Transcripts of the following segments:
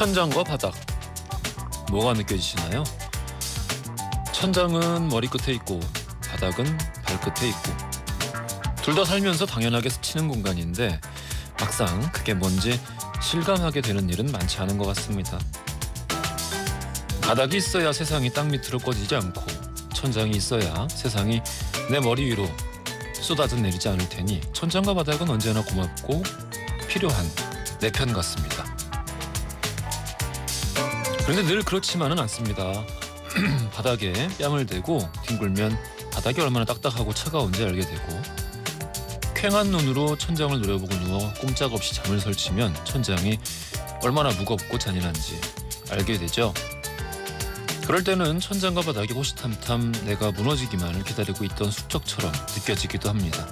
천장과 바닥, 뭐가 느껴지시나요? 천장은 머리끝에 있고 바닥은 발끝에 있고 둘 다 살면서 당연하게 스치는 공간인데 막상 그게 뭔지 실감하게 되는 일은 많지 않은 것 같습니다. 바닥이 있어야 세상이 땅 밑으로 꺼지지 않고 천장이 있어야 세상이 내 머리 위로 쏟아져 내리지 않을 테니 천장과 바닥은 언제나 고맙고 필요한 내 편 같습니다. 그런데 늘 그렇지만은 않습니다. 바닥에 뺨을 대고 뒹굴면 바닥이 얼마나 딱딱하고 차가운지 알게 되고 퀭한 눈으로 천장을 노려보고 누워 꼼짝없이 잠을 설치면 천장이 얼마나 무겁고 잔인한지 알게 되죠. 그럴 때는 천장과 바닥이 호시탐탐 내가 무너지기만을 기다리고 있던 숙적처럼 느껴지기도 합니다.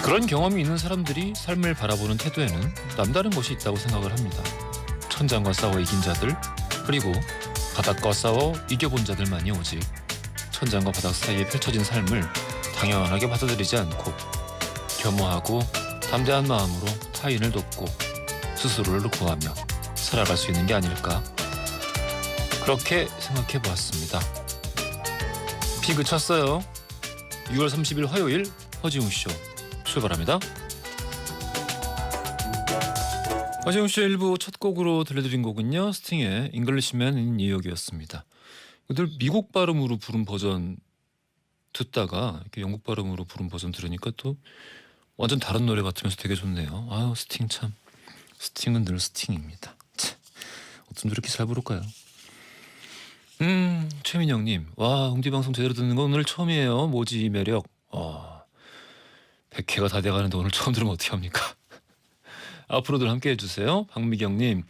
그런 경험이 있는 사람들이 삶을 바라보는 태도에는 남다른 것이 있다고 생각을 합니다. 천장과 싸워 이긴 자들, 그리고 바닥과 싸워 이겨본 자들만이 오직 천장과 바닥 사이에 펼쳐진 삶을 당연하게 받아들이지 않고 겸허하고 담대한 마음으로 타인을 돕고 스스로를 구하며 살아갈 수 있는 게 아닐까, 그렇게 생각해 보았습니다. 비 그쳤어요. 6월 30일 화요일 허지웅쇼 출발합니다. 허지웅쇼 1부 첫 곡으로 들려드린 곡은요, 스팅의 잉글리시맨 인 뉴욕이었습니다. 늘 미국 발음으로 부른 버전 듣다가 이렇게 영국 발음으로 부른 버전 들으니까 또 완전 다른 노래 같으면서 되게 좋네요. 아유, 스팅 참, 스팅은 늘 스팅입니다. 어쩜 저렇게 잘 부를까요? 최민영님, 와, 웅디 방송 제대로 듣는 건 오늘 처음이에요. 뭐지 이 매력. 100회가 다 돼가는데 오늘 처음 들으면 어떻게 합니까? 앞으로들 함께 해주세요. 박미경님,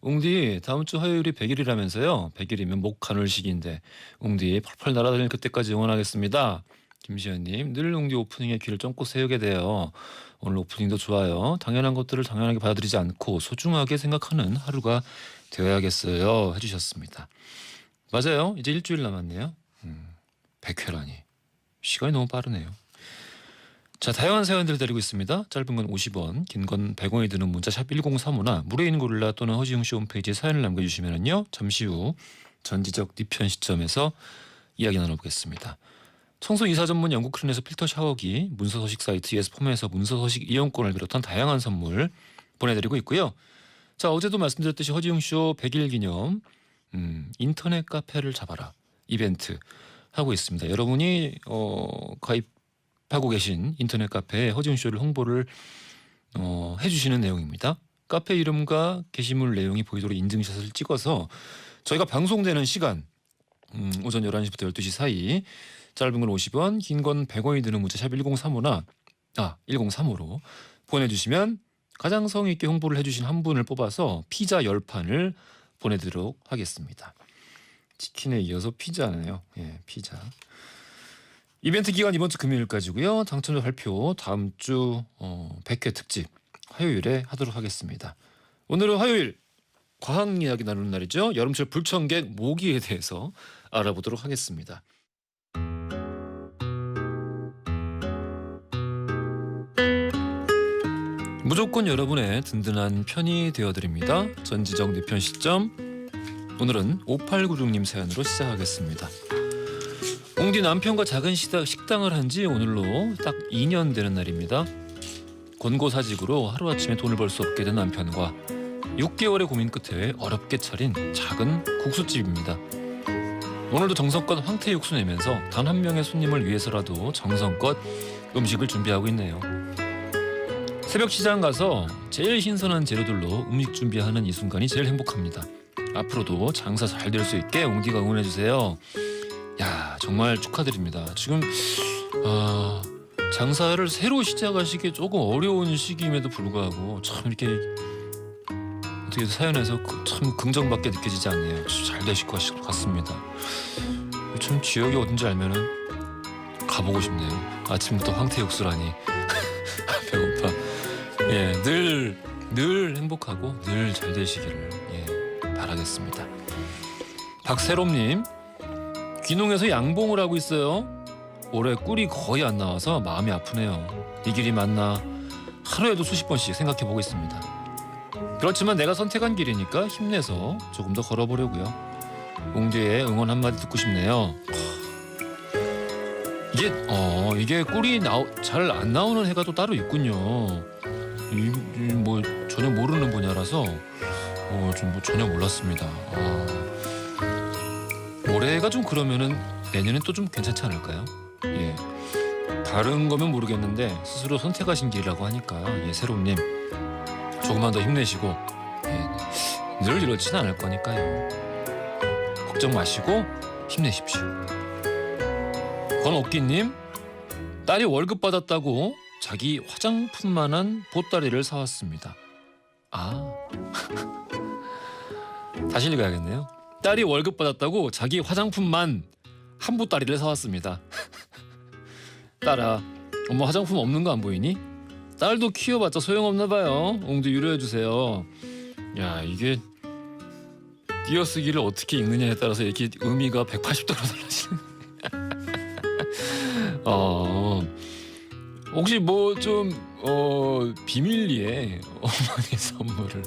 웅디 다음 주 화요일이 100일이라면서요. 100일이면 목 가눌식인데 웅디 펄펄 날아다닐 그때까지 응원하겠습니다. 김시현님, 늘 웅디 오프닝에 귀를 쫑긋 세우게 돼요. 오늘 오프닝도 좋아요. 당연한 것들을 당연하게 받아들이지 않고 소중하게 생각하는 하루가 되어야겠어요 해주셨습니다. 맞아요. 이제 일주일 남았네요. 100회라니 시간이 너무 빠르네요. 자, 다양한 사연들 드리고 있습니다. 짧은 건 50원, 긴 건 100원이 드는 문자 샵 1035나 무료인 고릴라 또는 허지웅쇼 홈페이지에 사연을 남겨주시면요, 잠시 후 전지적 니편 시점에서 이야기 나눠보겠습니다. 청소 이사 전문 영국 크린에서 필터 샤워기, 문서 서식 사이트 예스폼에서 문서 서식 이용권을 비롯한 다양한 선물 보내드리고 있고요. 자, 어제도 말씀드렸듯이 허지웅쇼 100일 기념 인터넷 카페를 잡아라 이벤트 하고 있습니다. 여러분이 가입하고 계신 인터넷 카페에 허지웅쇼를 홍보를 해주시는 내용입니다. 카페 이름과 게시물 내용이 보이도록 인증샷을 찍어서 저희가 방송되는 시간 오전 11시부터 12시 사이 짧은 건 50원, 긴 건 100원이 드는 문자 샵 1035로 보내주시면 가장 성의 있게 홍보를 해주신 한 분을 뽑아서 피자 10판을 보내드리도록 하겠습니다. 치킨에 이어서 피자네요. 예, 피자. 이벤트 기간 이번 주 금요일까지고요. 당첨자 발표 다음 주 100회 특집 화요일에 하도록 하겠습니다. 오늘은 화요일 과학 이야기 나누는 날이죠. 여름철 불청객 모기에 대해서 알아보도록 하겠습니다. 무조건 여러분의 든든한 편이 되어드립니다. 전지적 내편 시점, 오늘은 5896님 사연으로 시작하겠습니다. 웅디 남편과 작은 식당을 한 지 오늘로 딱 2년 되는 날입니다. 권고사직으로 하루아침에 돈을 벌 수 없게 된 남편과 6개월의 고민 끝에 어렵게 차린 작은 국수집입니다. 오늘도 정성껏 황태 육수 내면서 단 한 명의 손님을 위해서라도 정성껏 음식을 준비하고 있네요. 새벽 시장 가서 제일 신선한 재료들로 음식 준비하는 이 순간이 제일 행복합니다. 앞으로도 장사 잘 될 수 있게 웅디가 응원해주세요. 야, 정말 축하드립니다. 지금 장사를 새로 시작하시기에 조금 어려운 시기임에도 불구하고 참 이렇게 어떻게 사연에서 참 긍정받게 느껴지지 않네요. 잘 되실 것 같습니다. 참 지역이 어딘지 알면은 가보고 싶네요. 아침부터 황태 육수라니 배고파. 예, 늘 행복하고 늘 잘 되시기를 바라겠습니다. 박세롬님, 귀농에서 양봉을 하고 있어요. 올해 꿀이 거의 안 나와서 마음이 아프네요. 이 길이 맞나 하루에도 수십 번씩 생각해보고 있습니다. 그렇지만 내가 선택한 길이니까 힘내서 조금 더 걸어보려고요. 웅디의 응원 한마디 듣고 싶네요. 이게 꿀이 잘 안 나오는 해가 또 따로 있군요. 뭐 전혀 모르는 분야라서 전혀 몰랐습니다. 올해가 좀 그러면은 내년엔 또 좀 괜찮지 않을까요? 예. 다른 거면 모르겠는데 스스로 선택하신 길이라고 하니까 새로운님 조금만 더 힘내시고 늘 이렇지는 않을 거니까요. 걱정 마시고 힘내십시오. 권옥기님, 딸이 월급 받았다고 자기 화장품만한 보따리를 사왔습니다. 다시 읽어야겠네요. 딸이 월급 받았다고 자기 화장품만 한 보따리를 사왔습니다. 딸아, 엄마 화장품 없는 거 안 보이니? 딸도 키워봤자 소용없나 봐요. 웅디 유료해주세요. 야, 이게 띄어쓰기를 어떻게 읽느냐에 따라서 이렇게 의미가 180도로 달라지는. 혹시 뭐 좀 비밀리에 어머니 선물을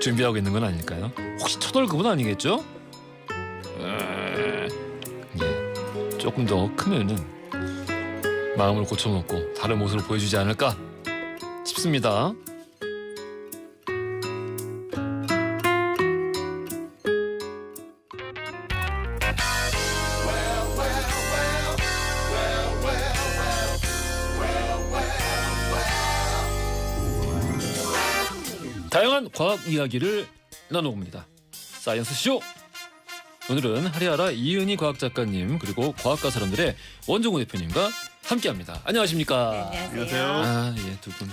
준비하고 있는 건 아닐까요? 혹시 첫 월급은 아니겠죠? 조금 더 크면은 마음을 고쳐먹고 다른 모습을 보여주지 않을까 싶습니다. 다양한 과학 이야기를 나눠봅니다. 사이언스 쇼! 오늘은 하리하라 이은희 과학작가님 그리고 과학과 사람들의 원종우 대표님과 함께합니다. 안녕하십니까? 네, 안녕하세요. 두 분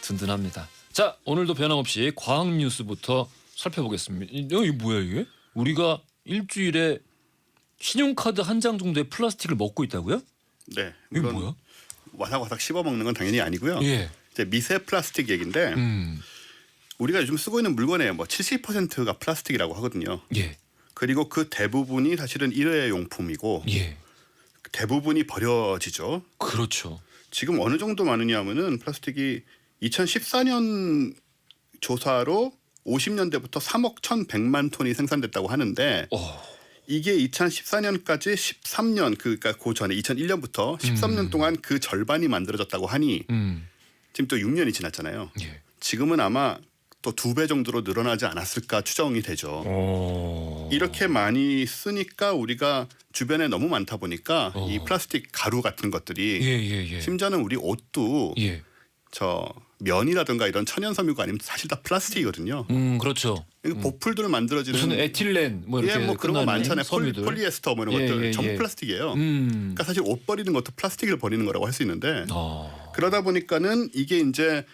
든든합니다. 자, 오늘도 변함없이 과학 뉴스부터 살펴보겠습니다. 이게 뭐야 이게? 우리가 일주일에 신용카드 한 장 정도의 플라스틱을 먹고 있다고요? 네. 이게 뭐야? 와삭와삭 씹어 먹는 건 당연히 아니고요. 예. 이제 미세 플라스틱 얘기인데 우리가 요즘 쓰고 있는 물건의 70%가 플라스틱이라고 하거든요. 예. 그리고 그 대부분이 사실은 일회용품이고 예. 대부분이 버려지죠. 그렇죠. 지금 어느 정도 많으냐면은 플라스틱이 2014년 조사로 50년대부터 3억 1,100만 톤이 생산됐다고 하는데 이게 2014년까지 13년 그러니까 그 전에 2001년부터 13년 동안 그 절반이 만들어졌다고 하니 지금 또 6년이 지났잖아요. 예. 지금은 아마 또 2배 정도로 늘어나지 않았을까 추정이 되죠. 이렇게 많이 쓰니까 우리가 주변에 너무 많다 보니까 이 플라스틱 가루 같은 것들이 심지어는 우리 옷도 저 면이라든가 이런 천연 섬유가 아니면 사실 다 플라스틱이거든요. 그렇죠. 보풀들 만들어지는 무슨 에틸렌 뭐 이렇게 뭐 그런 거 많잖아요. 섬유들. 폴리에스터 뭐 이런 것들 전부 플라스틱이에요. 그러니까 사실 옷 버리는 것도 플라스틱을 버리는 거라고 할 수 있는데 그러다 보니까는 이게 이제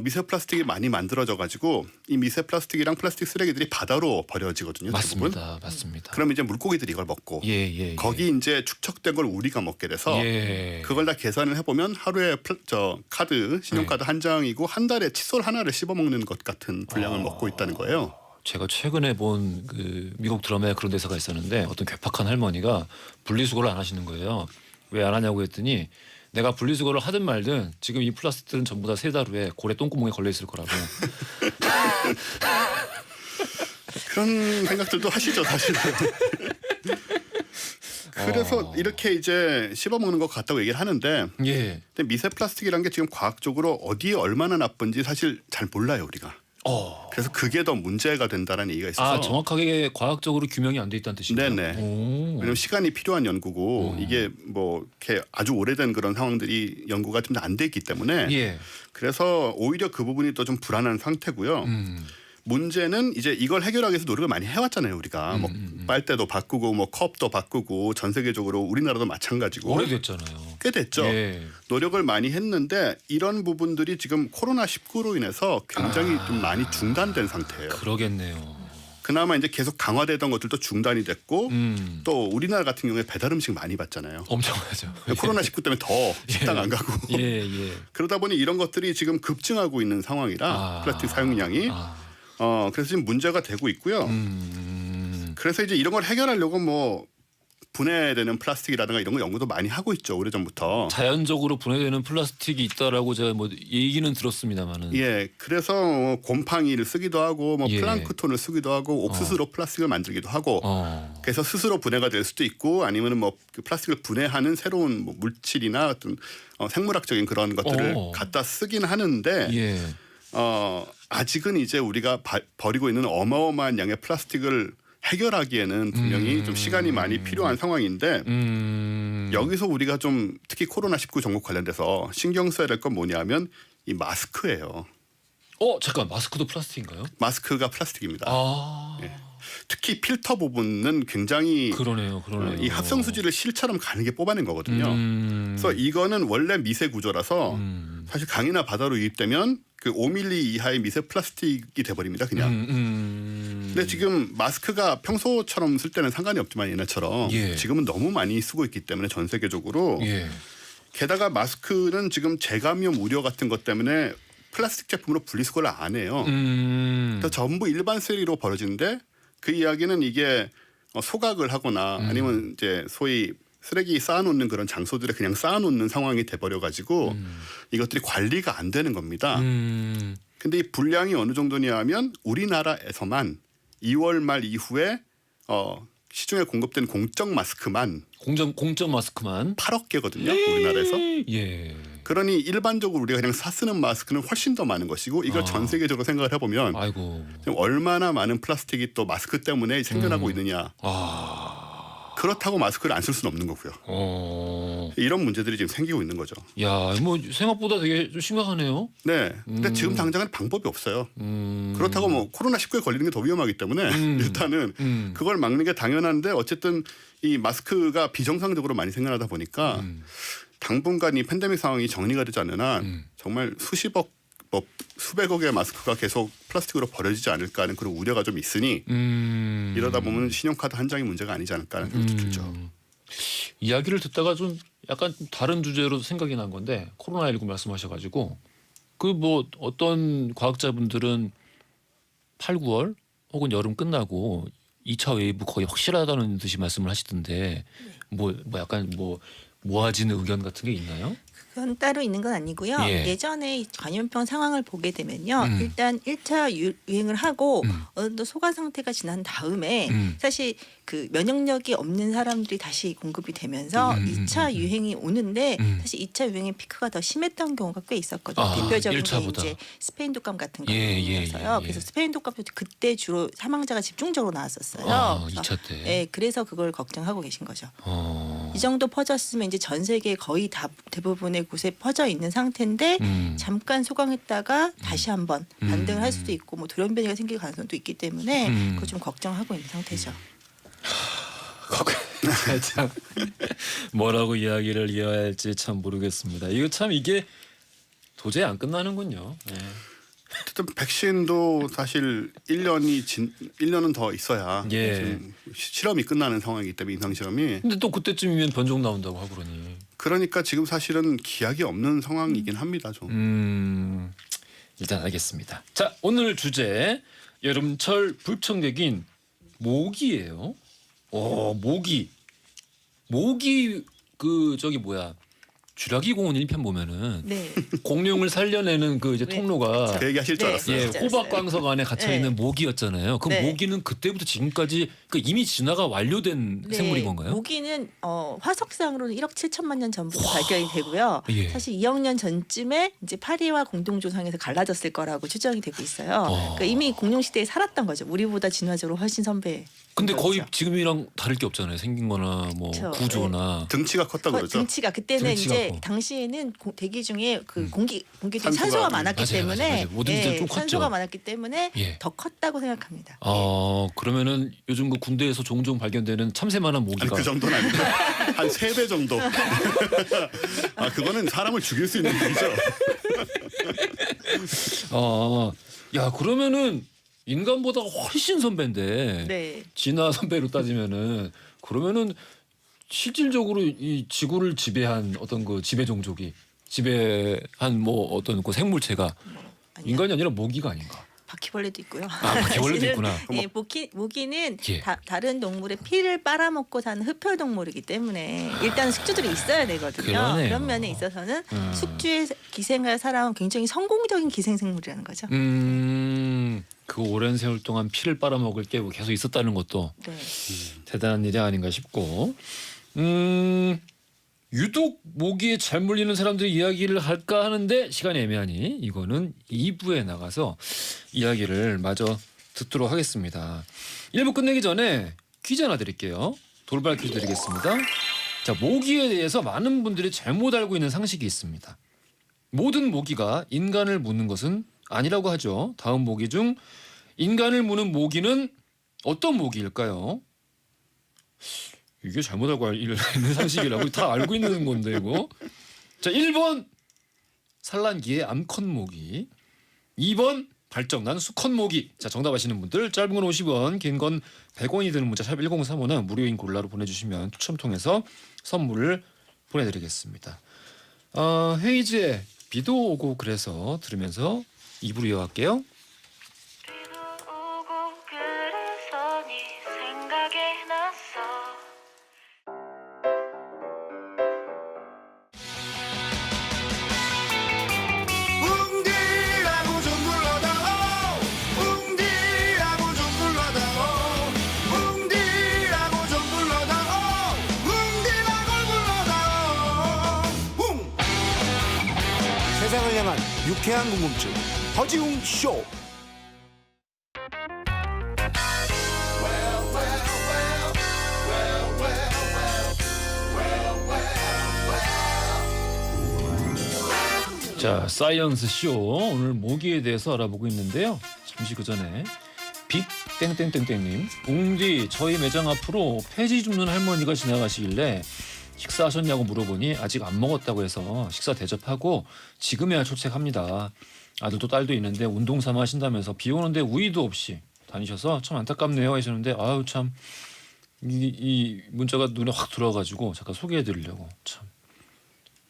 미세 플라스틱이 많이 만들어져 가지고 이 미세 플라스틱이랑 플라스틱 쓰레기들이 바다로 버려지거든요. 맞습니다. 대부분. 맞습니다. 그럼 이제 물고기들이 이걸 먹고 거기 이제 축적된 걸 우리가 먹게 돼서 그걸 다 계산을 해보면 하루에 카드 신용카드 한 장이고 한 달에 칫솔 하나를 씹어 먹는 것 같은 분량을 먹고 있다는 거예요. 제가 최근에 본 그 미국 드라마에 그런 대사가 있었는데 어떤 괴팍한 할머니가 분리수거를 안 하시는 거예요. 왜 안 하냐고 했더니 내가 분리수거를 하든 말든 지금 이 플라스틱들은 전부 다 3달 후에 고래 똥구멍에 걸려 있을 거라고. 그런 생각들도 하시죠, 사실은. 그래서 이렇게 이제 씹어먹는 것 같다고 얘기를 하는데 근데 미세 플라스틱이라는 게 지금 과학적으로 어디에 얼마나 나쁜지 사실 잘 몰라요, 우리가. 그래서 그게 더 문제가 된다는 얘기가 있어서. 정확하게 과학적으로 규명이 안 돼 있다는 뜻인가요? 네네. 왜냐하면 시간이 필요한 연구고 이게 뭐 이렇게 아주 오래된 그런 상황들이 연구가 좀 안 돼 있기 때문에 그래서 오히려 그 부분이 또 좀 불안한 상태고요. 문제는 이제 이걸 해결하기 위해서 노력을 많이 해왔잖아요, 우리가. 뭐 빨대도 바꾸고 뭐 컵도 바꾸고 전 세계적으로 우리나라도 마찬가지고. 오래됐잖아요. 꽤 됐죠. 노력을 많이 했는데 이런 부분들이 지금 코로나19로 인해서 굉장히 좀 많이 중단된 상태예요. 그러겠네요. 그나마 이제 계속 강화되던 것들도 중단이 됐고 또 우리나라 같은 경우에 배달 음식 많이 받잖아요. 엄청 하죠. 코로나19 때문에 더 식당 안 가고. 그러다 보니 이런 것들이 지금 급증하고 있는 상황이라 플라스틱 사용량이. 그래서 지금 문제가 되고 있고요. 그래서 이제 이런 걸 해결하려고 뭐 분해되는 플라스틱이라든가 이런 거 연구도 많이 하고 있죠. 오래전부터. 자연적으로 분해되는 플라스틱이 있다라고 제가 뭐 얘기는 들었습니다만은. 예, 그래서 곰팡이를 쓰기도 하고 뭐 예. 플랑크톤을 쓰기도 하고 옥수수로 플라스틱을 만들기도 하고 그래서 스스로 분해가 될 수도 있고 아니면은 뭐 그 플라스틱을 분해하는 새로운 뭐 물질이나 어떤 생물학적인 그런 것들을 갖다 쓰긴 하는데 예. 아직은 이제 우리가 버리고 있는 어마어마한 양의 플라스틱을 해결하기에는 분명히 좀 시간이 많이 필요한 상황인데 여기서 우리가 좀 특히 코로나19 전국 관련돼서 신경 써야 될 건 뭐냐면 이 마스크예요. 잠깐 마스크도 플라스틱인가요? 마스크가 플라스틱입니다. 아. 예. 특히 필터 부분은 굉장히 그러네요. 이 합성 수지를 실처럼 가늘게 뽑아낸 거거든요. 그래서 이거는 원래 미세 구조라서 사실 강이나 바다로 유입되면 그 5mm 이하의 미세 플라스틱이 돼버립니다. 그냥. 근데 지금 마스크가 평소처럼 쓸 때는 상관이 없지만 옛날처럼 예. 지금은 너무 많이 쓰고 있기 때문에 전 세계적으로 예. 게다가 마스크는 지금 재감염 우려 같은 것 때문에 플라스틱 제품으로 분리수거를 안 해요. 그래서 전부 일반 쓰레기로 버려지는데 그 이야기는 이게 소각을 하거나 아니면 이제 소위 쓰레기 쌓아놓는 그런 장소들에 그냥 쌓아놓는 상황이 돼버려 가지고 이것들이 관리가 안 되는 겁니다. 근데 이 분량이 어느 정도냐면 우리나라에서만 2월 말 이후에 시중에 공급된 공적 마스크만 공적 마스크만 8억 개거든요. 우리나라에서. 예. 그러니 일반적으로 우리가 그냥 사 쓰는 마스크는 훨씬 더 많은 것이고 이걸 전 세계적으로 생각을 해보면 아이고. 지금 얼마나 많은 플라스틱이 또 마스크 때문에 생겨나고 있느냐. 그렇다고 마스크를 안 쓸 수는 없는 거고요. 이런 문제들이 지금 생기고 있는 거죠. 야, 뭐 생각보다 되게 좀 심각하네요. 네. 근데 지금 당장은 방법이 없어요. 그렇다고 뭐 코로나19에 걸리는 게 더 위험하기 때문에 일단은 그걸 막는 게 당연한데 어쨌든 이 마스크가 비정상적으로 많이 생겨나다 보니까 당분간 이 팬데믹 상황이 정리가 되지 않는 한 정말 수십억 뭐 수백억의 마스크가 계속 플라스틱으로 버려지지 않을까 하는 그런 우려가 좀 있으니 이러다 보면 신용카드 한 장이 문제가 아니지 않을까 하는 생각도 들죠. 이야기를 듣다가 좀 약간 다른 주제로 생각이 난 건데 코로나19 말씀하셔가지고 그 뭐 어떤 과학자분들은 8, 9월 혹은 여름 끝나고 2차 웨이브 거의 확실하다는 듯이 말씀을 하시던데 뭐 약간 뭐 모아지는 의견 같은 게 있나요? 그건 따로 있는 건 아니고요. 예. 예전에 전염병 상황을 보게 되면요. 일단 1차 유행을 하고 어느 정도 소가 상태가 지난 다음에 사실 그 면역력이 없는 사람들이 다시 공급이 되면서 2차 유행이 오는데 사실 2차 유행의 피크가 더 심했던 경우가 꽤 있었거든요. 대표적인 게 1차보다. 이제 스페인 독감 같은 예. 거였어요. 그래서 스페인 독감도 그때 주로 사망자가 집중적으로 나왔었어요. 2차 때. 네, 그래서 그걸 걱정하고 계신 거죠. 이 정도 퍼졌으면 이제 전 세계 거의 대부분의 곳에 퍼져 있는 상태인데 잠깐 소강했다가 다시 한번 반등을 할 수도 있고 뭐 돌연 변이가 생길 가능성도 있기 때문에 그걸 좀 걱정하고 있는 상태죠. 참 뭐라고 이야기를 이어야 할지 참 모르겠습니다. 이거 참 이게 도저히 안 끝나는군요. 네. 어쨌든 백신도 사실 1년은 더 있어야 지금 실험이 끝나는 상황이기 때문에 임상 실험이. 근데 또 그때쯤이면 변종 나온다고 하고 그러니. 그러니까 지금 사실은 기약이 없는 상황이긴 합니다. 좀. 일단 알겠습니다. 자, 오늘 주제 여름철 불청객인 모기예요. 모기 그 저기 뭐야 쥐라기 공원 1편 보면은 네. 공룡을 살려내는 그 이제 네, 통로가 그쵸. 그 얘기하실 줄 네. 알았어요. 예, 알았어요. 호박광석 안에 갇혀 네. 있는 모기였잖아요. 그 네. 모기는 그때부터 지금까지 그 이미 진화가 완료된 네, 생물인 건가요? 모기는 화석상으로는 1억 7천만 년 전부터 발견이 되고요. 예. 사실 2억 년 전쯤에 이제 파리와 공동조상에서 갈라졌을 거라고 추정이 되고 있어요. 그러니까 이미 공룡 시대에 살았던 거죠. 우리보다 진화적으로 훨씬 선배. 근데 거의 그렇죠. 지금이랑 다를 게 없잖아요. 생긴 거나 뭐 그렇죠. 구조나. 등치가 컸다 그러죠. 등치가 그때는 등치가 이제 커. 당시에는 대기 중에 그 공기 중에 산소가 산소가 많았기 맞아요, 때문에 맞아요. 모든 게 좀 컸죠. 산소가 많았기 때문에 예. 더 컸다고 생각합니다. 그러면은 요즘 그 군대에서 종종 발견되는 참새만한 아니 모기가 그 정도는 아니고 한 3배 정도. 그거는 사람을 죽일 수 있는 일이죠. 야 그러면은 인간보다 훨씬 선배인데 네. 진화 선배로 따지면은 그러면은 실질적으로 이 지구를 지배한 어떤 그 지배 종족이 지배한 뭐 어떤 그 생물체가 아니요. 인간이 아니라 모기가 아닌가? 바퀴벌레도 있고요. 바퀴벌레도 사실은, 있구나. 예, 모기는 예. 다른 동물의 피를 빨아먹고 사는 흡혈 동물이기 때문에 일단 숙주들이 있어야 되거든요. 그러네요. 그런 면에 있어서는 숙주의 기생을 살아온 굉장히 성공적인 기생생물이라는 거죠. 그 오랜 세월 동안 피를 빨아먹을 게 계속 있었다는 것도 네. 대단한 일이 아닌가 싶고, 유독 모기에 잘 물리는 사람들이 이야기를 할까 하는데 시간이 애매하니 이거는 2부에 나가서 이야기를 마저 듣도록 하겠습니다. 1부 끝내기 전에 퀴즈 하나 드릴게요. 돌발 퀴즈 드리겠습니다. 자, 모기에 대해서 많은 분들이 잘못 알고 있는 상식이 있습니다. 모든 모기가 인간을 무는 것은 아니라고 하죠. 다음 모기 중 인간을 무는 모기는 어떤 모기일까요? 이게 잘못 알고 있는 상식이라고 다 알고 있는 건데 이거. 자, 1번 산란기의 암컷 모기, 2번 발정난 수컷 모기. 자, 정답 아시는 분들 짧은 건 50원, 긴 건 100원이 드는 문자 샵 1035는 무료인 골라로 보내주시면 추첨 통해서 선물을 보내드리겠습니다. 헤이즈의 비도 오고 그래서 들으면서 2부로 이어갈게요. 비도 오고 그래서 네 생각이 났어. 웅디라고 좀 불러다오 웅디라고 좀 불러다오 웅디라고 좀 불러다오 웅디라고 불러다오 웅 세상을 향한 유쾌한 궁금증 허지웅 쇼. 자, 사이언스 쇼 오늘 모기에 대해서 알아보고 있는데요. 잠시 그 전에 빅 땡땡땡땡님, 웅디 저희 매장 앞으로 폐지 줍는 할머니가 지나가시길래 식사하셨냐고 물어보니 아직 안 먹었다고 해서 식사 대접하고 지금이야 출첵합니다. 아들도 딸도 있는데 운동 삼아 하신다면서 비 오는데 우의도 없이 다니셔서 참 안타깝네요 하시는데, 아유 참 이 문자가 눈에 확 들어와가지고 잠깐 소개해드리려고 참.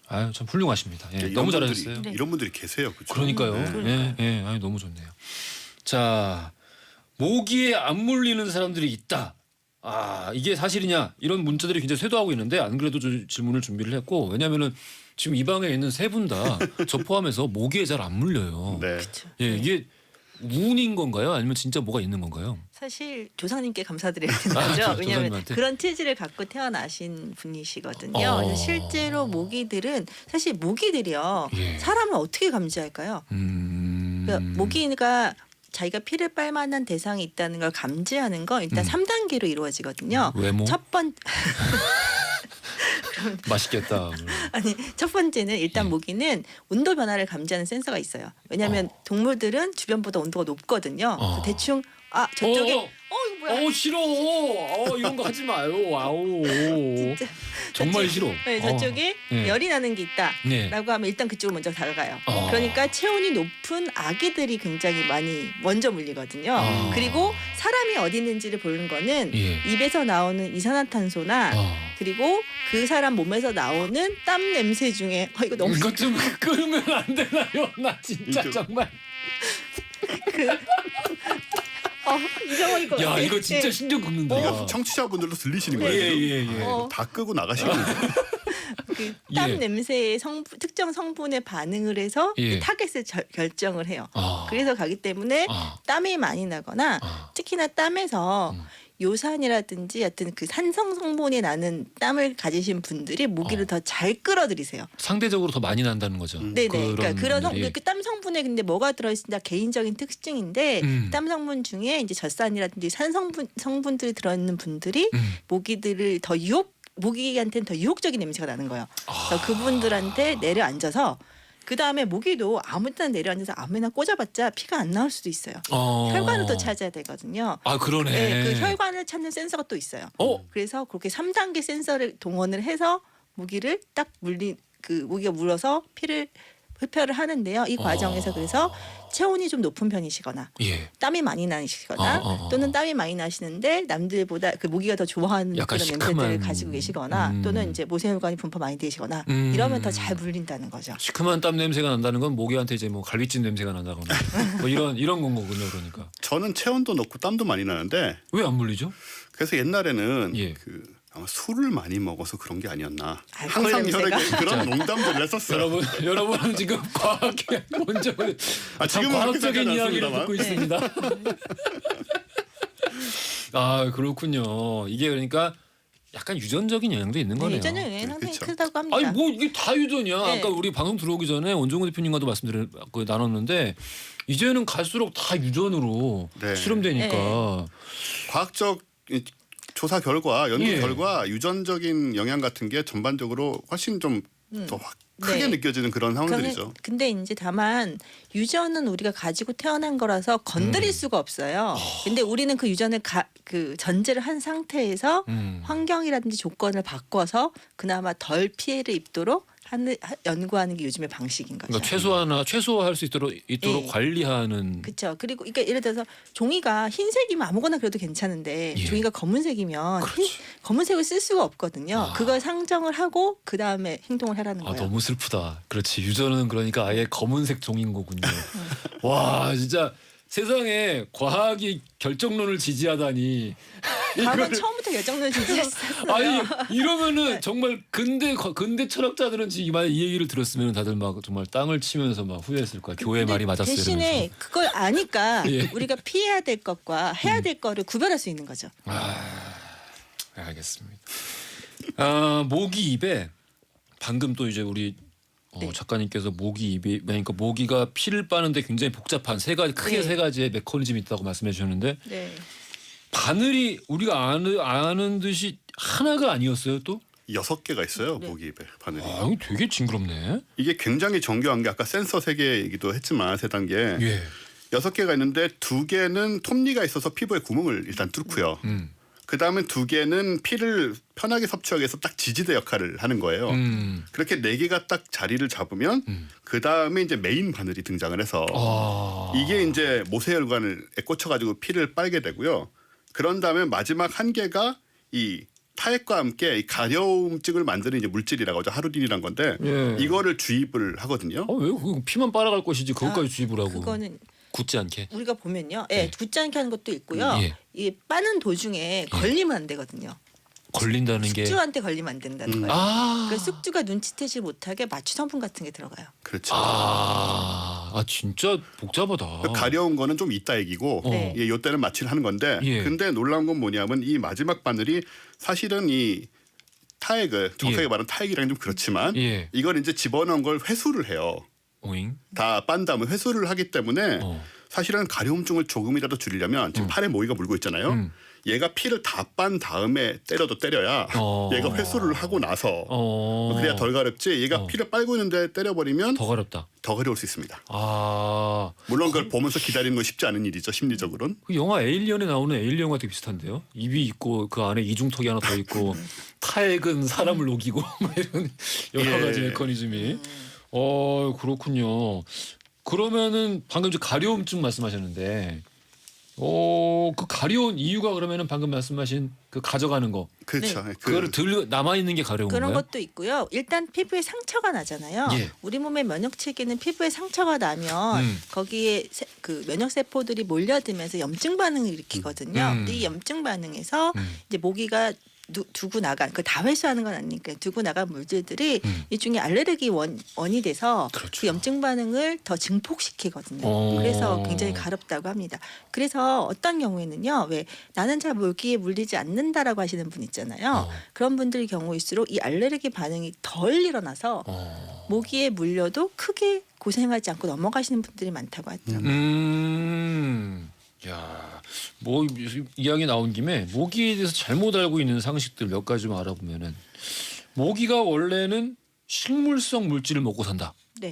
아유 참 훌륭하십니다. 예, 이런 너무 분들이, 잘하셨어요. 네. 이런 분들이 계세요. 그렇죠? 그러니까요. 예, 예, 아유 너무 좋네요. 자, 모기에 안 물리는 사람들이 있다. 이게 사실이냐 이런 문자들이 굉장히 쇄도하고 있는데 안 그래도 저 질문을 준비를 했고, 왜냐하면은 지금 이 방에 있는 세 분 다 저 포함해서 모기에 잘 안 물려요. 네. 예, 이게 운인 건가요? 아니면 진짜 뭐가 있는 건가요? 사실 조상님께 감사드려야 되는 거죠. 왜냐하면 조상님한테? 그런 체질을 갖고 태어나신 분이시거든요. 그래서 실제로 모기들은 사실 모기들이요. 예. 사람을 어떻게 감지할까요? 그러니까 모기가 자기가 피를 빨만한 대상이 있다는 걸 감지하는 건 일단 3단계로 이루어지거든요. 외모? 그럼 맛있겠다. 아니 첫 번째는 일단 모기는 온도 변화를 감지하는 센서가 있어요. 왜냐하면 동물들은 주변보다 온도가 높거든요. 그래서 대충 저쪽에 이거 뭐야? 싫어. 이런 거 하지 마요. 아우. 진짜. 정말 싫어. 네, 저쪽에 네. 열이 나는 게 있다라고 네. 하면 일단 그쪽으로 먼저 다가가요. 그러니까 체온이 높은 아기들이 굉장히 많이 먼저 물리거든요. 그리고 사람이 어디 있는지를 보는 거는 예. 입에서 나오는 이산화탄소나 그리고 그 사람 몸에서 나오는 땀 냄새 중에 이거 너무 이것 좀 끄면 안 되나요? 나 진짜 이거- 정말. 이상한 거. 야, 이거 진짜 네. 신경 긁는다. 이거 청취자분들도 들리시는 거예요. 예, 지금? 예, 예. 다 끄고 나가시는 거예요. 땀 예. 냄새의 특정 성분에 반응을 해서 예. 타겟을 결정을 해요. 아. 그래서 가기 때문에 땀이 많이 나거나 특히나 땀에서 요산이라든지 하여튼 그 산성 성분이 나는 땀을 가지신 분들이 모기를 더 잘 끌어들이세요. 상대적으로 더 많이 난다는 거죠. 네네. 그러니까 그런 분들이. 그 땀 성분에 근데 뭐가 들어있는지 개인적인 특징인데 땀 성분 중에 이제 젖산이라든지 성분들이 들어있는 분들이 모기들을 더 모기한테는 더 유혹적인 냄새가 나는 거예요. 그래서 그분들한테 내려앉아서 그 다음에 모기도 아무 때나 내려앉아서 아무나 꽂아봤자 피가 안 나올 수도 있어요. 혈관을 또 찾아야 되거든요. 그러네. 네, 그 혈관을 찾는 센서가 또 있어요. 그래서 그렇게 3단계 센서를 동원을 해서 모기를 딱 모기가 물어서 피를 흡혈을 하는데요. 이 과정에서 그래서 체온이 좀 높은 편이시거나 예. 땀이 많이 나시거나 또는 땀이 많이 나시는데 남들보다 그 모기가 더 좋아하는 약간 그런 시큼한. 냄새들을 가지고 계시거나 또는 이제 모세혈관이 분포 많이 되시거나 이러면 더 잘 물린다는 거죠. 시큼한 땀 냄새가 난다는 건 모기한테 이제 뭐 갈비찜 냄새가 난다거나 뭐 이런 건 거군요. 그러니까 저는 체온도 높고 땀도 많이 나는데 왜 안 물리죠? 그래서 옛날에는 예. 그 아마 술을 많이 먹어서 그런 게 아니었나. 알코올 항상 냄새가? 혈액에 그런 농담들을 했었어요. 여러분은 지금 과학의 본적을 지금은 그렇게 과학적인 생각하지 이야기를 않습니다만. 듣고 있습니다. 아 그렇군요. 이게 그러니까 약간 유전적인 영향도 있는 거네요. 유전적 영향이 상당히 그렇죠. 크다고 합니다. 아니 뭐 이게 다 유전이야. 네. 아까 우리 방송 들어오기 전에 원종우 대표님과도 나눴는데 이제는 갈수록 다 유전으로 네. 수렴되니까. 과학적 조사 결과, 연구 예. 결과 유전적인 영향 같은 게 전반적으로 훨씬 좀 더 크게 네. 느껴지는 그런 상황들이죠. 근데 이제 다만 유전은 우리가 가지고 태어난 거라서 건드릴 수가 없어요. 근데 우리는 그 유전을 그 전제를 한 상태에서 환경이라든지 조건을 바꿔서 그나마 덜 피해를 입도록 연구하는 게 요즘의 방식인 거죠. 그러니까 최소화할 수 있도록 예. 관리하는. 그렇죠. 그리고 그러니까 예를 들어서 종이가 흰색이면 아무거나 그래도 괜찮은데 예. 종이가 검은색이면 그렇지. 검은색을 쓸 수가 없거든요. 그걸 상정을 하고 그 다음에 행동을 하라는 아 거예요. 너무 슬프다. 그렇지 유전은 그러니까 아예 검은색 종인 거군요. 와 진짜 세상에 과학이 결정론을 지지하다니. 과학은 처음부터 결정론을 지지했어요. 아니 이러면은 정말 근대 철학자들은 지금 이 얘기를 들었으면 다들 막 정말 땅을 치면서 막 후회했을 거야. 교회 근데 말이 맞았어요. 대신에 이러면서. 그걸 아니까 예. 우리가 피해야 될 것과 해야 될 거를 구별할 수 있는 거죠. 알겠습니다. 모기 입에 방금 또 이제 우리 네. 작가님께서 모기 입이 그러니까 모기가 피를 빠는데 굉장히 복잡한 크게 네. 세 가지의 메커니즘이 있다고 말씀해 주셨는데 네. 바늘이 우리가 아는 듯이 하나가 아니었어요 또? 6개가 있어요. 네. 모기 입에 바늘이. 아, 이거 되게 징그럽네. 이게 굉장히 정교한 게 아까 센서 3개이기도 했지만 3단계. 예. 6개가 있는데 2개는 톱니가 있어서 피부에 구멍을 일단 뚫고요. 그다음에 2개는 피를 편하게 섭취하기 위해서 딱 지지대 역할을 하는 거예요. 그렇게 4개가 딱 자리를 잡으면 그다음에 이제 메인 바늘이 등장을 해서 이게 이제 모세혈관에 꽂혀가지고 피를 빨게 되고요. 그런 다음에 마지막 1개가 이 타액과 함께 이 가려움증을 만드는 이제 물질이라고 하죠. 하루딘이란 건데 예. 이거를 주입을 하거든요. 왜 피만 빨아갈 것이지 그것까지 주입을 하고 그거는 굳지 않게. 우리가 보면요. 네. 예, 굳지 않게 하는 것도 있고요. 예. 이 빠는 도중에 걸리면 안 되거든요. 걸린다는 게. 숙주한테 걸리면 안 된다는 거예요. 아. 그 숙주가 눈치채지 못하게 마취 성분 같은 게 들어가요. 그렇죠. 진짜 복잡하다. 가려운 거는 좀 이따 얘기고 네. 예, 요때는 마취를 하는 건데 예. 근데 놀라운 건 뭐냐면 이 마지막 바늘이 사실은 이 타액을 정확하게 예. 말하면 타액이랑 좀 그렇지만 예. 이걸 이제 집어넣은 걸 회수를 해요. 오잉. 다 빤 다음에 회수를 하기 때문에 어. 사실은 가려움증을 조금이라도 줄이려면 지금 팔에 모기가 물고 있잖아요. 얘가 피를 다 빤 다음에 때려도 때려야 얘가 회수를 하고 나서 그래야 덜 가렵지 얘가 피를 빨고 있는데 때려버리면 더 가렵다. 더 가려울 수 있습니다. 아. 물론 그걸 보면서 기다리는 건 쉽지 않은 일이죠. 심리적으로는. 그 영화 에일리언에 나오는 에일리언과 되게 비슷한데요. 입이 있고 그 안에 이중턱이 하나 더 있고 타액은 사람을 녹이고 막 이런 여러 예. 가지 메커니즘이. 그렇군요. 그러면은 방금 저 가려움증 말씀하셨는데, 그 가려운 이유가 그러면은 방금 말씀하신 그 가져가는 거, 그렇죠. 그거를 남아 있는 게 가려운 그런 건가요? 것도 있고요. 일단 피부에 상처가 나잖아요. 예. 우리 몸의 면역 체계는 피부에 상처가 나면 거기에 그 면역 세포들이 몰려들면서 염증 반응을 일으키거든요. 근데 이 염증 반응에서 이제 모기가 두고 나간 그 다 회수하는 건 아니니까 두고 나간 물질들이 일종의 알레르기 원이 돼서 그렇죠. 그 염증 반응을 더 증폭시키거든요. 그래서 굉장히 가렵다고 합니다. 그래서 어떤 경우에는요, 왜 나는 잘 모기에 물리지 않는다라고 하시는 분 있잖아요. 그런 분들의 경우일수록 이 알레르기 반응이 덜 일어나서 모기에 물려도 크게 고생하지 않고 넘어가시는 분들이 많다고 하더라고요. 야, 뭐 이야기 나온 김에 모기에 대해서 잘못 알고 있는 상식들 몇 가지 좀 알아보면은 모기가 원래는 식물성 물질을 먹고 산다. 네.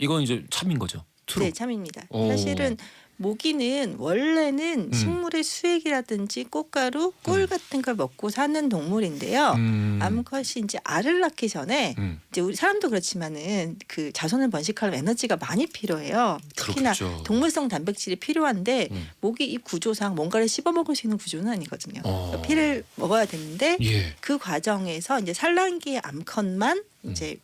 이건 이제 참인 거죠. 트루. 네, 참입니다. 오. 사실은 모기는 원래는 식물의 수액이라든지 꽃가루, 꿀 같은 걸 먹고 사는 동물인데요. 암컷이 이제 알을 낳기 전에 이제 우리 사람도 그렇지만은 그 자손을 번식하려면 에너지가 많이 필요해요. 특히나 그렇겠죠. 동물성 단백질이 필요한데 모기 이 구조상 뭔가를 씹어 먹을 수 있는 구조는 아니거든요. 그러니까 피를 먹어야 되는데 예. 그 과정에서 이제 산란기의 암컷만 이제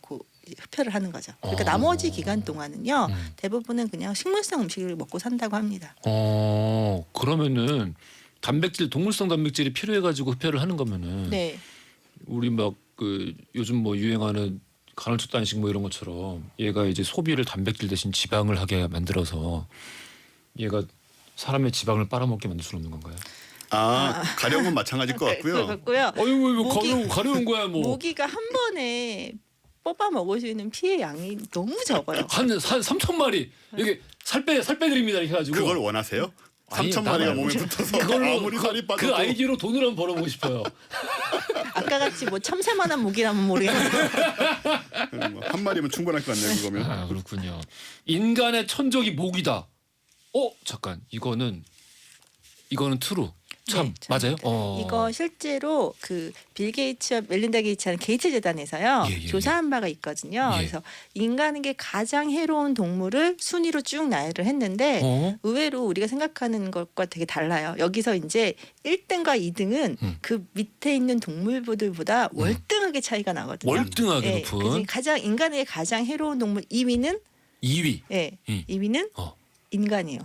흡혈을 하는 거죠. 그러니까 나머지 기간 동안은요 대부분은 그냥 식물성 음식을 먹고 산다고 합니다. 그러면은 단백질, 동물성 단백질이 필요해가지고 흡혈을 하는 거면은 네. 우리 막 그 요즘 뭐 유행하는 간헐적 단식 뭐 이런 것처럼 얘가 이제 소비를 단백질 대신 지방을 하게 만들어서 얘가 사람의 지방을 빨아먹게 만들 수 없는 건가요? 가려움은 마찬가지일 것 같고요. 그렇고요. 뭐 가려운 거야 뭐. 모기가 한 번에 뽑아 먹을 수 있는 피의 양이 너무 적어요. 한 3,000마리 이게 살 빼드립니다 이렇게 해가지고. 그걸 원하세요? 아니, 3,000마리가 몸에 붙어서 그걸로 아무리 살이 빠져도 그 아이디어로 돈을 한번 벌어보고 싶어요. 아까 같이 뭐 참새만한 모기라면 모르겠는데 한 마리면 충분할 것 같네요. 그거면. 아 그렇군요. 인간의 천적이 모기다. 잠깐 이거는 트루. 참 네, 맞아요? 이거 실제로 그 빌 게이츠와 멜린다 게이츠라는 게이츠 재단에서요 예. 조사한 바가 있거든요. 예. 그래서 인간에게 가장 해로운 동물을 순위로 쭉 나열을 했는데 의외로 우리가 생각하는 것과 되게 달라요. 여기서 이제 1등과 2등은 그 밑에 있는 동물들보다 월등하게 차이가 나거든요. 월등하게 높은. 그래서 가장 인간에게 가장 해로운 동물 2위는 2위. 예, 2위는 어. 인간이에요.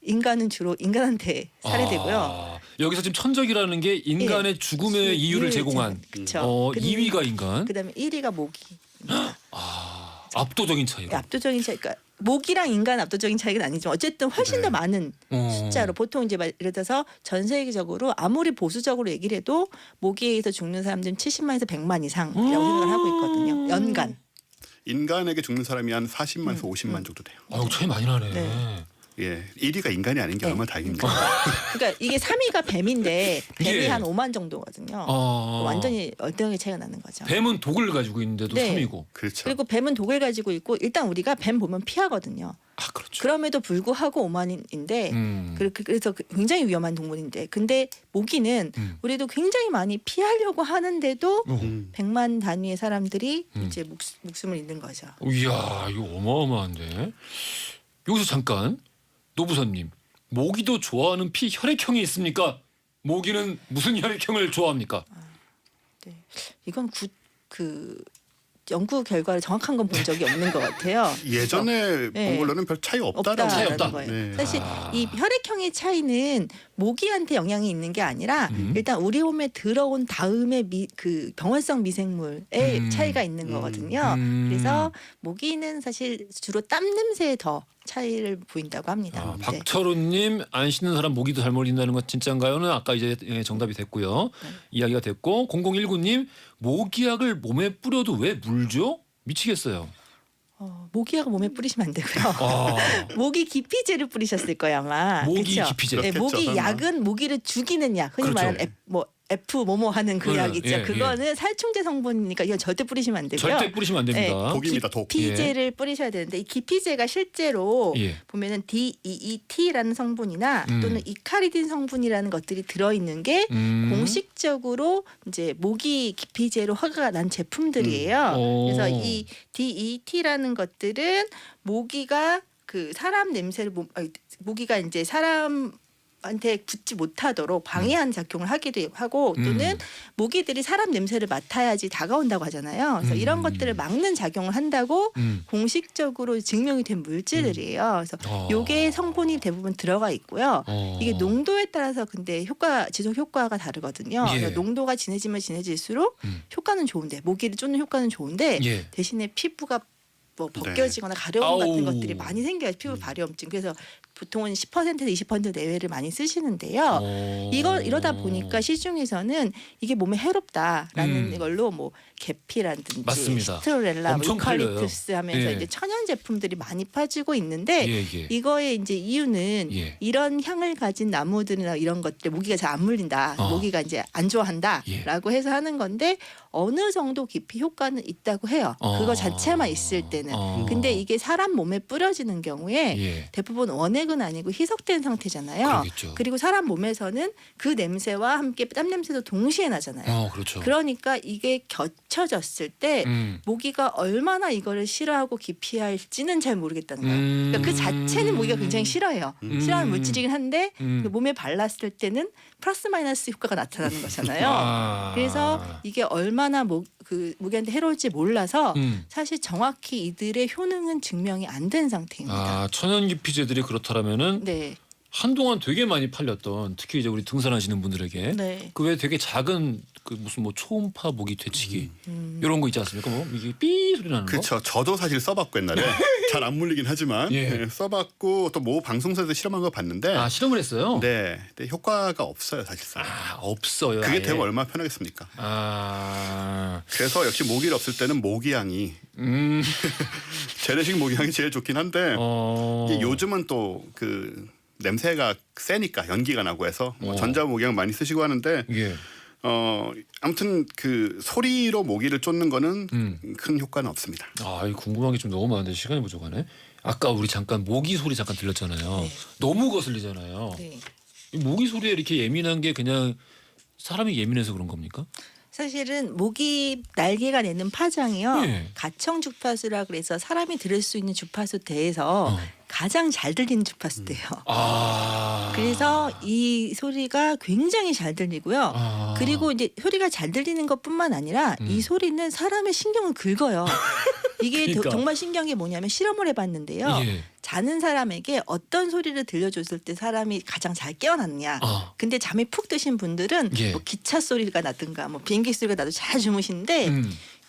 인간은 주로 인간한테 살해되고요. 여기서 지금 천적이라는 게 인간의 죽음의 이유를 제공한. 그렇죠. 2위가 인간. 그다음에 1위가 모기. 압도적인 차이가. 압도적인 차이. 그러니까 모기랑 인간 압도적인 차이는 아니지만 어쨌든 훨씬 더 많은 숫자로 보통 이제 예를 들어서 전 세계적으로 아무리 보수적으로 얘기를 해도 모기에 의해서 죽는 사람들은 70만에서 100만 이상이라고 생각을 하고 있거든요. 연간. 인간에게 죽는 사람이 한 40만에서 50만 정도 돼요. 차이 많이 나네. 네. 예, 1위가 인간이 아닌 게 네. 얼마나 다행입니까? 그러니까 이게 3위가 뱀인데 뱀이 예. 한 5만 정도거든요. 완전히 월등하게 차이가 나는 거죠. 뱀은 독을 가지고 있는데도 네. 3위고. 그렇죠. 그리고 뱀은 독을 가지고 있고 일단 우리가 뱀 보면 피하거든요. 그렇죠. 그럼에도 불구하고 5만인데 그래서 굉장히 위험한 동물인데 근데 모기는 우리도 굉장히 많이 피하려고 하는데도 100만 단위의 사람들이 이제 목숨을 잃는 거죠. 이야 이거 어마어마한데. 여기서 잠깐 노부선님 모기도 좋아하는 피 혈액형이 있습니까? 모기는 무슨 혈액형을 좋아합니까? 네. 이건 그 연구 결과를 정확한 건 본 적이 없는 것 같아요. 예전에 네. 본 걸로는 별 차이 없다라고. 차이 없다. 없다라는 거예요. 네. 사실 이 혈액형의 차이는 모기한테 영향이 있는 게 아니라 일단 우리 몸에 들어온 다음에 그 병원성 미생물의 차이가 있는 거거든요. 그래서 모기는 사실 주로 땀 냄새에 더 차이를 보인다고 합니다. 네. 박철우님 안 씻는 사람 모기도 잘 몰린다는 건 진짜인가요?는 아까 이제 정답이 됐고요. 이야기가 됐고 0019님 모기약을 몸에 뿌려도 왜 물죠? 미치겠어요. 모기약을 몸에 뿌리시면 안 되고요. 모기 기피제를 뿌리셨을 거예요 아마. 모기 그쵸? 기피제. 네, 모기 설마. 약은 모기를 죽이는 약. 흔히 그렇죠. 말하는 F 뭐뭐 하는 그 약 있죠. 예, 그거는 살충제 성분이니까 이건 절대 뿌리시면 안 되고요. 절대 뿌리시면 안 됩니다. 독입니다, 독. 기피제를 뿌리셔야 되는데 이 기피제가 실제로 예. 보면은 DEET라는 성분이나 또는 이카리딘 성분이라는 것들이 들어있는 게 공식적으로 이제 모기 기피제로 허가가 난 제품들이에요. 그래서 이 DEET라는 것들은 모기가 그 사람 냄새를 모기가 이제 사람한테 붙지 못하도록 방해하는 작용을 하기도 하고 또는 모기들이 사람 냄새를 맡아야지 다가온다고 하잖아요. 그래서 이런 것들을 막는 작용을 한다고 공식적으로 증명이 된 물질들이에요. 그래서 요게 성분이 대부분 들어가 있고요. 이게 농도에 따라서 근데 지속 효과가 다르거든요. 예. 그래서 농도가 진해지면 진해질수록 효과는 좋은데 모기를 쫓는 효과는 좋은데 예. 대신에 피부가 뭐 벗겨지거나 가려움 아우. 같은 것들이 많이 생겨요. 피부 발염증. 그래서 보통은 10%에서 20% 내외를 많이 쓰시는데요. 이러다 보니까 시중에서는 이게 몸에 해롭다라는 걸로 뭐 계피라든지 맞습니다. 스트로렐라, 엄청 유칼립투스 하면서 예. 이제 천연 제품들이 많이 빠지고 있는데 예. 이거의 이제 이유는 예. 이런 향을 가진 나무들이나 이런 것들 모기가 잘 안 물린다. 모기가 이제 안 좋아한다라고 해서 하는 건데 어느 정도 깊이 효과는 있다고 해요. 그거 자체만 있을 때는. 근데 이게 사람 몸에 뿌려지는 경우에 예. 대부분 원액 진액은 아니고 희석된 상태잖아요. 그러겠죠. 그리고 사람 몸에서는 그 냄새와 함께 땀 냄새도 동시에 나잖아요. 그렇죠. 그러니까 이게 겹쳐졌을 때 모기가 얼마나 이거를 싫어하고 기피할지는 잘 모르겠다는 거예요. 그러니까 그 자체는 모기가 굉장히 싫어해요. 싫어하는 물질이긴 한데 그 몸에 발랐을 때는 플러스 마이너스 효과가 나타나는 거잖아요. 그래서 이게 얼마나 모기한테 해로울지 몰라서 사실 정확히 이들의 효능은 증명이 안 된 상태입니다. 천연 기피제들이 그렇다라면은 네. 한동안 되게 많이 팔렸던 특히 이제 우리 등산하시는 분들에게 네. 그 외에 되게 작은 그 무슨 뭐 초음파 모기 퇴치기 이런 거 있지 않습니까? 뭐 이게 삐 소리 나는 거. 그렇죠. 저도 사실 써봤고 옛날에 잘 안 물리긴 하지만 예. 네, 써봤고 또 모 방송사에서 실험한 거 봤는데 실험을 했어요? 네, 근데 효과가 없어요 사실상. 없어요. 그게 아예. 되면 얼마나 편하겠습니까? 아. 그래서 역시 모기를 없을 때는 모기향이 재래식 모기향이 제일 좋긴 한데 이게 요즘은 또 그 냄새가 세니까 연기가 나고 해서 뭐 전자 모기향 많이 쓰시고 하는데 예. 아무튼 그 소리로 모기를 쫓는 거는 큰 효과는 없습니다. 이 궁금한 게 좀 너무 많은데 시간이 부족하네. 아까 우리 잠깐 모기 소리 잠깐 들렸잖아요. 네. 너무 거슬리잖아요. 네. 이 모기 소리에 이렇게 예민한 게 그냥 사람이 예민해서 그런 겁니까? 사실은 모기 날개가 내는 파장이요. 예. 가청 주파수라 그래서 사람이 들을 수 있는 주파수 대에서 가장 잘 들리는 주파수대요. 그래서 이 소리가 굉장히 잘 들리고요. 그리고 이제 소리가 잘 들리는 것뿐만 아니라 이 소리는 사람의 신경을 긁어요. 이게 그러니까. 정말 신기한 게 뭐냐면 실험을 해봤는데요. 예. 자는 사람에게 어떤 소리를 들려줬을 때 사람이 가장 잘 깨어났냐. 근데 잠이 푹 드신 분들은 예. 뭐 기차 소리가 나든가 뭐 비행기 소리가 나도 잘 주무시는데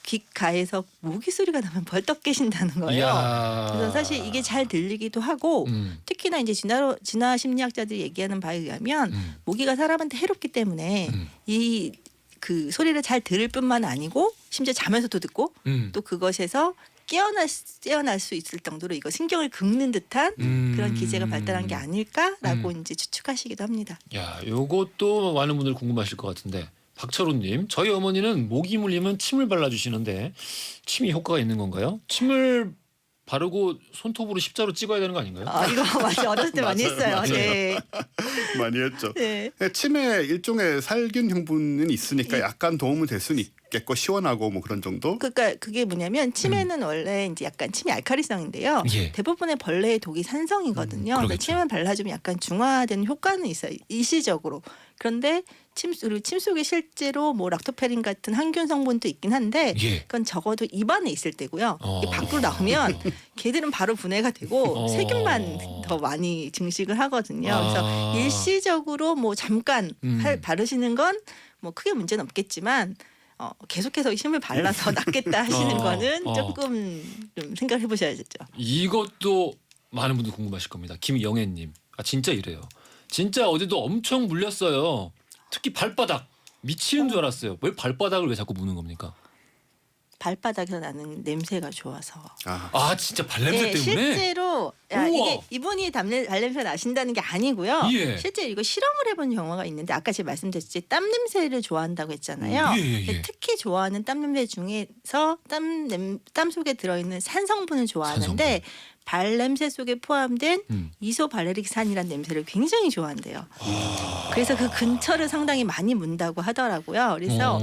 귓가에서 모기 소리가 나면 벌떡 깨신다는 거예요. 이야. 그래서 사실 이게 잘 들리기도 하고 특히나 이제 진화 심리학자들이 얘기하는 바에 의하면 모기가 사람한테 해롭기 때문에 이 그 소리를 잘 들을 뿐만 아니고 심지어 자면서도 듣고 또 그것에서 깨어날 수 있을 정도로 이거 신경을 긁는 듯한 그런 기제가 발달한 게 아닐까라고 이제 추측하시기도 합니다. 야, 요것도 많은 분들 궁금하실 것 같은데 박철우님, 저희 어머니는 모기 물리면 침을 발라주시는데 침이 효과가 있는 건가요? 침을 바르고 손톱으로 십자로 찍어야 되는 거 아닌가요? 이거 맞아 어렸을 때 많이 했어요. 맞아요. 네. 많이 했죠. 네. 침에 일종의 살균 성분은 있으니까 약간 도움은 될 수는 있겠고 시원하고 뭐 그런 정도. 그러니까 그게 뭐냐면 침에는 원래 이제 약간 침이 알칼리성인데요. 예. 대부분의 벌레의 독이 산성이거든요. 그래서 그러겠죠. 침을 발라주면 약간 중화되는 효과는 있어요. 일시적으로. 그런데 그리고 침 속에 실제로 뭐 락토페린 같은 항균 성분도 있긴 한데 예. 그건 적어도 입안에 있을 때고요. 이게 밖으로 나오면 걔들은 바로 분해가 되고 세균만 더 많이 증식을 하거든요. 그래서 일시적으로 뭐 잠깐 바르시는 건 뭐 크게 문제는 없겠지만 계속해서 침을 발라서 낫겠다 하시는 거는 조금 좀 생각해 보셔야겠죠. 이것도 많은 분들 궁금하실 겁니다. 김영애님, 진짜 이래요. 진짜 어제도 엄청 물렸어요. 특히 발바닥 미치는 줄 알았어요. 왜 발바닥을 왜 자꾸 무는 겁니까? 발바닥에서 나는 냄새가 좋아서. 진짜 발냄새 네, 때문에? 실제로 이게 이분이 발냄새가 나신다는 게 아니고요. 예. 실제 이거 실험을 해본 경우가 있는데 아까 제가 말씀드렸듯이 땀 냄새를 좋아한다고 했잖아요. 예. 특히 좋아하는 땀 냄새 중에서 땀 속에 들어있는 산 성분을 좋아하는데 발냄새 속에 포함된 이소발레릭산이라는 냄새를 굉장히 좋아한대요. 그래서 그 근처를 상당히 많이 문다고 하더라고요. 그래서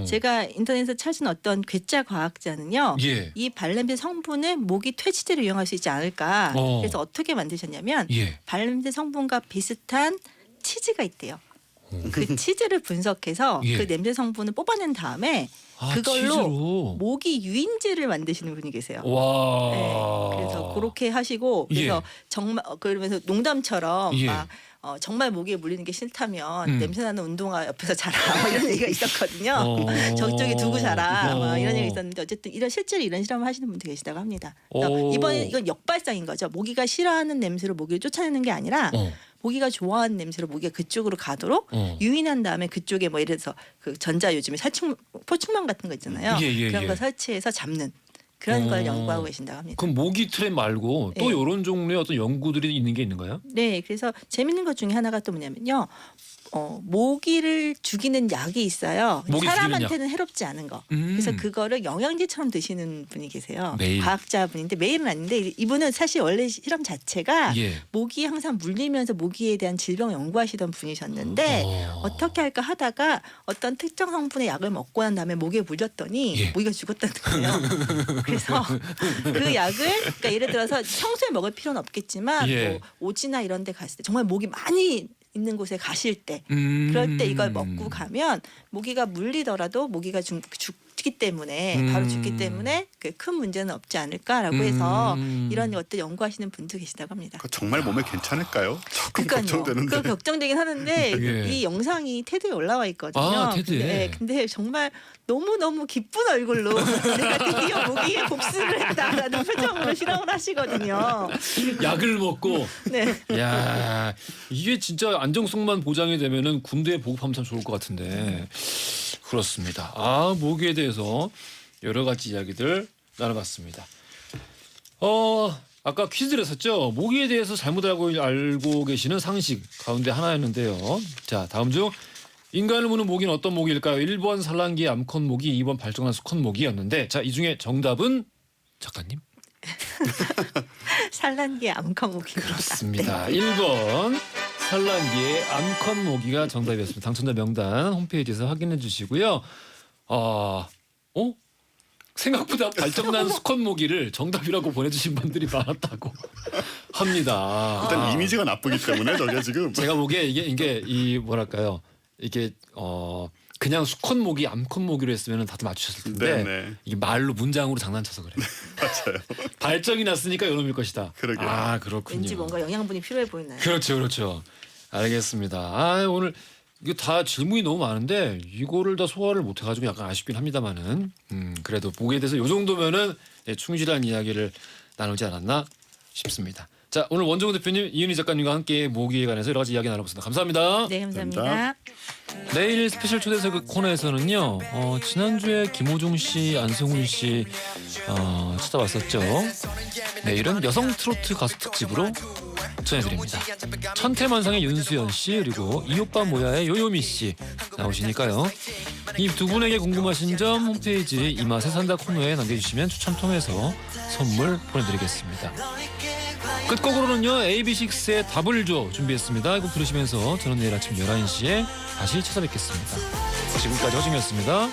제가 인터넷에서 찾은 어떤 괴짜 과학자는요. 예. 이 발냄새 성분을 모기 퇴치제로 이용할 수 있지 않을까. 그래서 어떻게 만드셨냐면 예. 발냄새 성분과 비슷한 치즈가 있대요. 그 치즈를 분석해서 예. 그 냄새 성분을 뽑아낸 다음에 그걸로 치즈로. 모기 유인제를 만드시는 분이 계세요. 와. 네, 그래서 그렇게 하시고 그래서 정말 그러면서 농담처럼 예. 막 정말 모기에 물리는 게 싫다면 냄새나는 운동화 옆에서 자라 뭐 이런 얘기가 있었거든요. 저쪽에 두고 자라 뭐 이런 얘기가 있었는데 어쨌든 실제로 이런 실험을 하시는 분도 계시다고 합니다. 그러니까 이번에 이건 역발상인 거죠. 모기가 싫어하는 냄새로 모기를 쫓아내는 게 아니라 모기가 좋아하는 냄새로 모기가 그쪽으로 가도록 유인한 다음에 그쪽에 뭐 예를 들어서 그 전자 요즘에 포충망 같은 거 있잖아요. 예. 그런 거 설치해서 잡는 그런 걸 연구하고 계신다고 합니다. 그럼 모기 트랩 말고 또 이런 종류의 어떤 연구들이 있는 게 있는가요? 네, 그래서 재밌는 것 중에 하나가 또 뭐냐면요. 모기를 죽이는 약이 있어요. 모기 죽이는 사람한테는 해롭지 않은 거. 그래서 그거를 영양제처럼 드시는 분이 계세요. 매일. 과학자분인데 매일은 아닌데 이분은 사실 원래 실험 자체가 예. 모기 항상 물리면서 모기에 대한 질병 연구하시던 분이셨는데 어떻게 할까 하다가 어떤 특정 성분의 약을 먹고 난 다음에 모기에 물렸더니 예. 모기가 죽었다는 거예요. 그래서 그 약을 그러니까 예를 들어서 평소에 먹을 필요는 없겠지만 예. 뭐 오지나 이런 데 갔을 때 정말 모기 많이 있는 곳에 가실 때 그럴 때 이걸 먹고 가면 모기가 물리더라도 모기가 죽기 때문에 바로 죽기 때문에 그 큰 문제는 없지 않을까라고 해서 이런 것들 연구하시는 분도 계시다고 합니다. 그거 정말 몸에 괜찮을까요? 조금 걱정되는데. 그 걱정되긴 하는데 예. 이 영상이 테드에 올라와 있거든요. 테드에. 근데 정말 너무 기쁜 얼굴로 내가 드디어 모기에 복수를 했다라는 표정으로 실험을 하시거든요. 약을 먹고. 네. 야, 이게 진짜 안정성만 보장이 되면은 군대에 보급하면 참 좋을 것 같은데. 그렇습니다. 모기에 대해서 여러 가지 이야기들 나눠봤습니다. 아까 퀴즈를 했었죠. 모기에 대해서 잘못 알고 계시는 상식 가운데 하나였는데요. 자, 다음 중 인간을 무는 모기는 어떤 모기일까요? 1번 산란기 암컷 모기, 2번 발정난 수컷 모기였는데, 자, 이 중에 정답은 작가님? 산란기의 암컷 모기입니다. 그렇습니다. 1번 산란기의 암컷 모기가 정답이었습니다. 당첨자 명단 홈페이지에서 확인해 주시고요. 생각보다 발정난 수컷 모기를 정답이라고 보내주신 분들이 많았다고 합니다. 일단 이미지가 나쁘기 때문에 저게 지금 제가 보기에 이게 이 뭐랄까요? 이게 그냥 수컷 모기, 암컷 모기로 했으면 다들 맞추셨을 텐데 네네. 이게 말로 문장으로 장난쳐서 그래요. 맞아요. 발정이 났으니까 요놈일 것이다. 그러게요. 그렇군요. 왠지 뭔가 영양분이 필요해 보이나요? 그렇죠. 알겠습니다. 오늘 이거 다 질문이 너무 많은데 이거를 다 소화를 못 해가지고 약간 아쉽긴 합니다만은 그래도 모기에 대해서 요 정도면은 충실한 이야기를 나누지 않았나 싶습니다. 자, 오늘 원종우 대표님, 이은희 작가님과 함께 모기에 관해서 여러 가지 이야기 나눠봤습니다. 감사합니다. 네, 감사합니다. 감사합니다. 내일 스페셜 초대석 코너에서는요. 지난주에 김호중 씨, 안승훈 씨 찾아왔었죠. 내일은 여성 트로트 가수 특집으로 전해드립니다. 천태만상의 윤수연 씨 그리고 이오빠 모야의 요요미 씨 나오시니까요. 이 두 분에게 궁금하신 점 홈페이지 이맛에 산다 코너에 남겨주시면 추첨 통해서 선물 보내드리겠습니다. 끝곡으로는요 AB6IX의 답을 줘 준비했습니다. 이거 들으시면서 저는 내일 아침 11시에 다시 찾아뵙겠습니다. 지금까지 허중이었습니다.